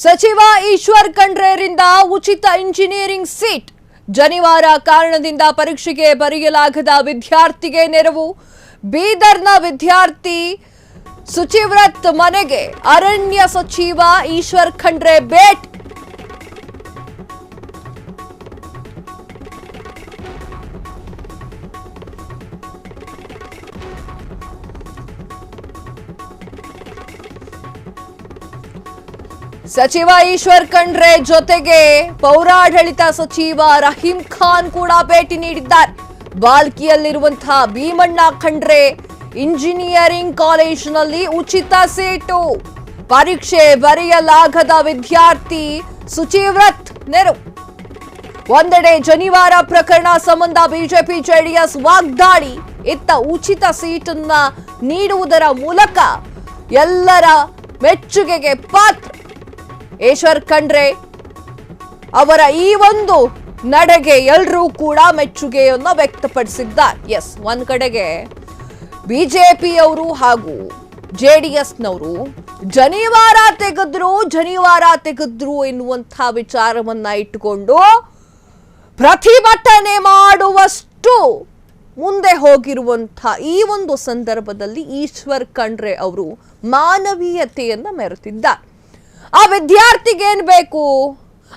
ಸಚಿವ ಈಶ್ವರ್ ಖಂಡ್ರೆರಿಂದ ಉಚಿತ engineering seat. ಜನಿವಾರ ಕಾರಣದಿಂದ ಪರೀಕ್ಷೆಗೆ ಬರೆಯಲಾಗದ ವಿದ್ಯಾರ್ಥಿಗೆ ನೆರವು. ಬೀದರ್ನ ವಿದ್ಯಾರ್ಥಿ ಸುಚಿವ್ರತ್ ಮನೆಗೆ ಅರಣ್ಯ ಸಚಿವ ಈಶ್ವರ್ ಖಂಡ್ರೆ ಭೇಟಿ. ಸಚಿವ ಈಶ್ವರ್ ಖಂಡ್ರೆ ಜೊತೆಗೆ ಪೌರಾಡಳಿತ ಸಚಿವ ರಹೀಂ ಖಾನ್ ಕೂಡ ಭೇಟಿ ನೀಡಿದ್ದಾರೆ. ಬಾಲ್ಕಿಯಲ್ಲಿರುವಂತಹ ಭೀಮಣ್ಣ ಖಂಡ್ರೆ ಇಂಜಿನಿಯರಿಂಗ್ ಕಾಲೇಜಿನಲ್ಲಿ ಉಚಿತ ಸೀಟು. ಪರೀಕ್ಷೆ ಬರೆಯಲಾಗದ ವಿದ್ಯಾರ್ಥಿ ಸುಚಿವ್ರತ್ ನೆರವು. ಒಂದೆಡೆ ಜನಿವಾರ ಪ್ರಕರಣ ಸಂಬಂಧ ಬಿಜೆಪಿ ಜೆಡಿಎಸ್ ವಾಗ್ದಾಳಿ, ಇತ್ತ ಉಚಿತ ಸೀಟನ್ನ ನೀಡುವುದರ ಮೂಲಕ ಎಲ್ಲರ ಮೆಚ್ಚುಗೆಗೆ ಪಾತ್ರ. ಈಶ್ವರ್ ಖಂಡ್ರೆ ಅವರ ಈ ಒಂದು ನಡೆಗೆ ಎಲ್ಲರೂ ಕೂಡ ಮೆಚ್ಚುಗೆಯನ್ನು ವ್ಯಕ್ತಪಡಿಸಿದ್ದಾರೆ. ಎಸ್, ಒಂದ್ ಕಡೆಗೆ ಬಿಜೆಪಿಯವರು ಹಾಗೂ ಜೆಡಿಎಸ್ನವರು ಜನಿವಾರ ತೆಗೆದ್ರು ಎನ್ನುವಂತಹ ವಿಚಾರವನ್ನ ಇಟ್ಟುಕೊಂಡು ಪ್ರತಿಭಟನೆ ಮಾಡುವಷ್ಟು ಮುಂದೆ ಹೋಗಿರುವಂತಹ ಈ ಒಂದು ಸಂದರ್ಭದಲ್ಲಿ ಈಶ್ವರ್ ಖಂಡ್ರೆ ಅವರು ಮಾನವೀಯತೆಯನ್ನ ಮೆರೆತಿದ್ದಾರೆ. ಆ ವಿದ್ಯಾರ್ಥಿಗೆ ಏನ್ ಬೇಕು?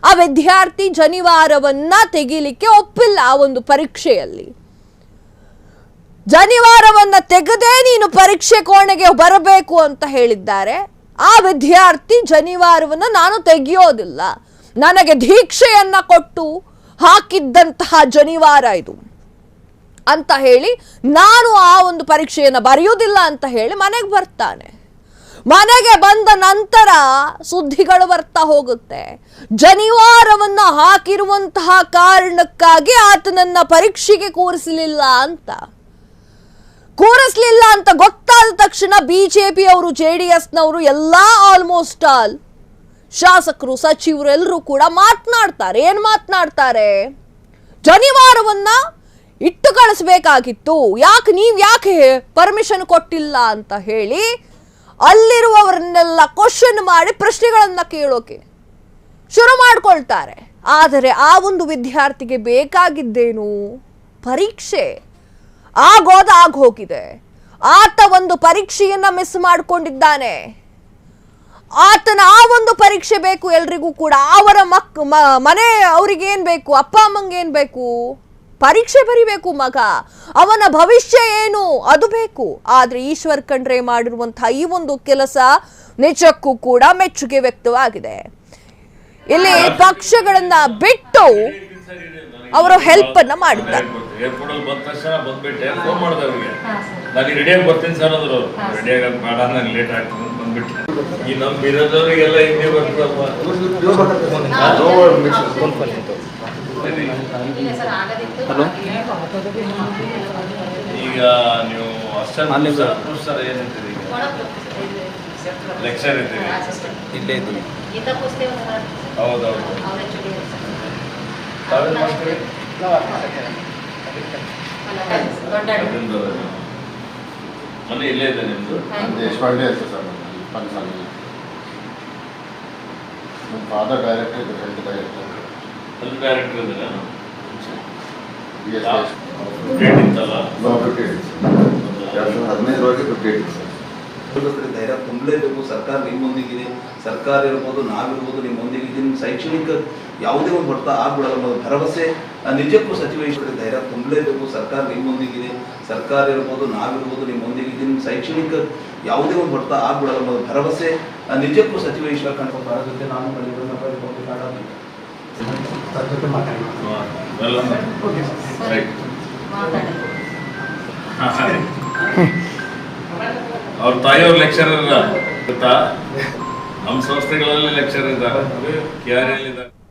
ಆ ವಿದ್ಯಾರ್ಥಿ ಜನಿವಾರವನ್ನ ತೆಗಿಲಿಕ್ಕೆ ಒಪ್ಪಿಲ್ಲ. ಆ ಒಂದು ಪರೀಕ್ಷೆಯಲ್ಲಿ ಜನಿವಾರವನ್ನ ತೆಗೆದೇ ನೀನು ಪರೀಕ್ಷೆ ಕೋಣೆಗೆ ಬರಬೇಕು ಅಂತ ಹೇಳಿದ್ದಾರೆ. ಆ ವಿದ್ಯಾರ್ಥಿ ಜನಿವಾರವನ್ನ ನಾನು ತೆಗೆಯೋದಿಲ್ಲ, ನನಗೆ ದೀಕ್ಷೆಯನ್ನ ಕೊಟ್ಟು ಹಾಕಿದ್ದಂತಹ ಜನಿವಾರ ಇದು ಅಂತ ಹೇಳಿ ನಾನು ಆ ಒಂದು ಪರೀಕ್ಷೆಯನ್ನ ಬರೆಯುವುದಿಲ್ಲ ಅಂತ ಹೇಳಿ ಮನೆಗೆ ಬರ್ತಾನೆ. ಮನೆಗೆ ಬಂದ ನಂತರ ಸುದ್ದಿಗಳು ಬರ್ತಾ ಹೋಗುತ್ತೆ. ಜನಿವಾರವನ್ನ ಹಾಕಿರುವಂತಹ ಕಾರಣಕ್ಕಾಗಿ ಆತನನ್ನ ಪರೀಕ್ಷೆಗೆ ಕೂರಿಸಲಿಲ್ಲ ಅಂತ ಗೊತ್ತಾದ ತಕ್ಷಣ ಬಿಜೆಪಿ ಅವರು ಜೆಡಿಎಸ್ನವರು ಎಲ್ಲಾ ಆಲ್ಮೋಸ್ಟ್ ಆಲ್ ಶಾಸಕರು ಸಚಿವರು ಎಲ್ಲರೂ ಕೂಡ ಮಾತನಾಡ್ತಾರೆ. ಏನ್ ಮಾತನಾಡ್ತಾರೆ? ಜನಿವಾರವನ್ನ ಇಟ್ಟು ಕಳಿಸ್ಬೇಕಾಗಿತ್ತು, ಯಾಕೆ ಪರ್ಮಿಷನ್ ಕೊಟ್ಟಿಲ್ಲ ಅಂತ ಹೇಳಿ ಅಲ್ಲಿರುವವರನ್ನೆಲ್ಲ ಕ್ವಶನ್ ಮಾಡಿ ಪ್ರಶ್ನೆಗಳನ್ನ ಕೇಳೋಕೆ ಶುರು ಮಾಡ್ಕೊಳ್ತಾರೆ. ಆದರೆ ಆ ಒಂದು ವಿದ್ಯಾರ್ಥಿಗೆ ಬೇಕಾಗಿದ್ದೇನು? ಪರೀಕ್ಷೆ ಆಗೋಗಿದೆ. ಆತ ಒಂದು ಪರೀಕ್ಷೆಯನ್ನ ಮಿಸ್ ಮಾಡ್ಕೊಂಡಿದ್ದಾನೆ. ಆತನ ಆ ಒಂದು ಪರೀಕ್ಷೆ ಬೇಕು ಎಲ್ರಿಗೂ ಕೂಡ. ಅವರ ಮನೆ ಅವ್ರಿಗೆ ಏನ್ ಬೇಕು? ಅಪ್ಪ ಅಮ್ಮಂಗೆ ಏನ್ ಬೇಕು? ಪರೀಕ್ಷೆ ಬರಿಬೇಕು ಮಗ, ಅವನ ಭವಿಷ್ಯ ಏನು ಅದು ಬೇಕು. ಆದ್ರೆ ಈಶ್ವರ್ ಖಂಡ್ರೆ ಮಾಡಿರುವಂತಹ ಈ ಒಂದು ಕೆಲಸ ನಿಜಕ್ಕೂ ಕೂಡ ಮೆಚ್ಚುಗೆ ವ್ಯಕ್ತವಾಗಿದೆ. ಇಲ್ಲಿ ಪಕ್ಷಗಳನ್ನ ಬಿಟ್ಟು ಅವರು ಹೆಲ್ಪ್ ಅನ್ನ ಮಾಡಿದ್ದಾರೆ. ಹಲೋ, ಈಗ ನೀವು ಸರ್ ಏನಂತೀರಿ? ಲೆಕ್ಚರ್ ಇದ್ದೀರಿ, ಇಲ್ಲೇ ಇದ್ದೀವಿ. ಹೌದೌದು, ತಾವೇನು ಮಾಡ್ತೀರಿ? ಮನೆ ಇಲ್ಲೇ ಇದೆ ನಿಮ್ಮದು? ದೇಶಪಾಂಡೆ ಅಂತ ಸರ್, ಪಂಚಾಲಿ. ನಮ್ಮ ಫಾದರ್ ಡೈರೆಕ್ಟರ್ ಇದೆ, ಹೆಲ್ತ್ ಡೈರೆಕ್ಟರ್. ಹೆಲ್ತ್ ಡೈರೆಕ್ಟರ್ ಇದ್ದೀರಾ? ಧೈರ್ಯ ತುಂಬಲೇಬೇಕು. ಸರ್ಕಾರ ನಿಮ್ಮೊಂದಿಗಿದೆ, ಸರ್ಕಾರ ಇರ್ಬೋದು, ನಾವಿರ್ಬೋದು, ನಿಮ್ಮೊಂದಿಗಿದ್ದೀನಿ. ಶೈಕ್ಷಣಿಕ ಯಾವುದೇ ಒಂದು ಹೊಡೆತ ಆಗ್ಬಿಡಲ್ಲ ಅನ್ನೋದು ಭರವಸೆ ನಿಜಕ್ಕೂ ಸಚಿವ ಈಶ್ವರ ಧೈರ್ಯ ತುಂಬಲೇಬೇಕು. ಸರ್ಕಾರ ನಿಮ್ಮೊಂದಿಗಿದೆ, ಸರ್ಕಾರ ಇರ್ಬೋದು, ನಾವಿರ್ಬೋದು, ನಿಮ್ಮೊಂದಿಗಿದ್ದೀನಿ. ಶೈಕ್ಷಣಿಕ ಯಾವುದೇ ಒಂದು ಹೊಡೆತ ಆಗ್ಬಿಡಲ್ಲ ಅನ್ನೋದು ಭರವಸೆ ನಿಜಕ್ಕೂ ಸಚಿವ ಈಶ್ವರ ಖಂಡ್ರೆ ಜೊತೆ ನಾನು ಅವ್ರ ತಾಯಿಯವ್ರ ಲೆಕ್ಚರರ್ ಗೊತ್ತಾ? ನಮ್ಮ ಸಂಸ್ಥೆಗಳಲ್ಲಿ ಲೆಕ್ಚರ್ ಇದ್ದಾರೆ, KRL ಇದ್ದಾರೆ.